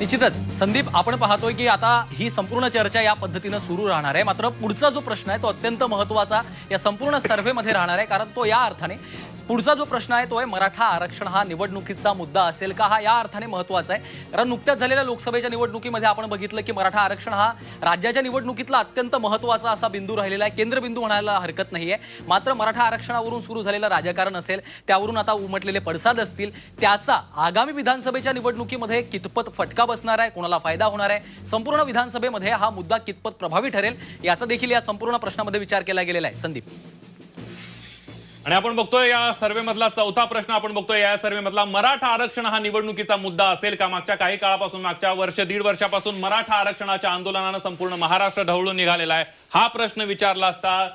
निश्चितच संदीप, आपण पाहतोय की आता ही संपूर्ण चर्चा या पद्धतीने सुरू राहणार आहे। मात्र पुढचा जो प्रश्न आहे तो अत्यंत महत्त्वाचा या संपूर्ण सर्व्हेमध्ये राहणार आहे, कारण तो या अर्थाने पुढचा जो प्रश्न आहे तो आहे मराठा आरक्षण हा निवडणुकीचा मुद्दा असेल का, हा या अर्थाने महत्त्वाचा आहे। कारण नुकत्याच झालेल्या लोकसभेच्या निवडणुकीमध्ये आपण बघितलं की मराठा आरक्षण हा राज्याच्या निवडणुकीतला अत्यंत महत्त्वाचा असा बिंदू राहिलेला आहे, केंद्रबिंदू म्हणायला हरकत नाहीये। मात्र मराठा आरक्षणावरून सुरू झालेलं राजकारण असेल, त्यावरून आता उमटलेले पडसाद असतील, त्याचा आगामी विधानसभेच्या निवडणुकीमध्ये कितपत फटका बसणार आहे, कोणाला फायदा होणार आहे, संपूर्ण विधानसभेमध्ये हा मुद्दा कितपत प्रभावी ठरेल याचा देखील या संपूर्ण प्रश्नामध्ये विचार केला गेलेला आहे। संदीप, आणि आपण बघतोय या सर्वे मधला चौथा प्रश्न, आपण बघतोय या सर्वे मधला मराठा आरक्षण हा निवडणुकीचा मुद्दा असेल का। मागच्या काही काळापासून, मागच्या वर्ष दीड वर्षापासून मराठा आरक्षणाच्या आंदोलनाने संपूर्ण महाराष्ट्र ढवळून निघालेला आहे। हा प्रश्न विचारला असता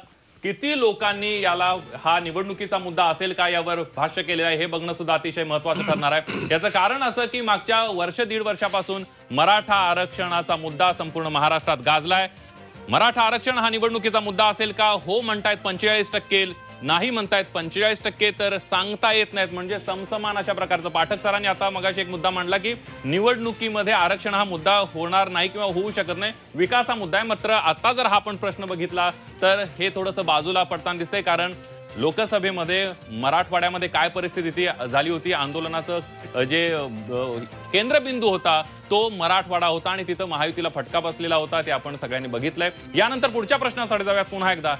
किती लोकांनी याला हा निवडणुकीचा मुद्दा असेल का यावर भाष्य केलेलं आहे हे बघणं सुद्धा अतिशय महत्त्वाचं ठरणार आहे। याचं कारण असं की मागच्या वर्ष दीड वर्षापासून मराठा आरक्षणाचा मुद्दा संपूर्ण महाराष्ट्रात गाजलाय। मराठा आरक्षण हा निवडणुकीचा मुद्दा असेल का, हो म्हणतायत 45%, नाही म्हणतायत 45%, तर सांगता येत नाहीत, म्हणजे समसमान अशा प्रकारचं। पाठक सरांनी आता मगाशी एक मुद्दा मांडला की निवडणुकीमध्ये आरक्षण हा मुद्दा होणार नाही किंवा होऊ शकत नाही, विकास हा मुद्दा आहे। मात्र आता जर हा आपण प्रश्न बघितला तर हे थोडंसं बाजूला पडताना दिसतंय, कारण लोकसभेमध्ये मराठवाड्यामध्ये काय परिस्थिती झाली होती, आंदोलनाचं जे केंद्रबिंदू होता तो मराठवाडा होता आणि तिथं महायुतीला फटका बसलेला होता, ते आपण सगळ्यांनी बघितलंय। यानंतर पुढच्या प्रश्नासाठी जाऊयात पुन्हा एकदा।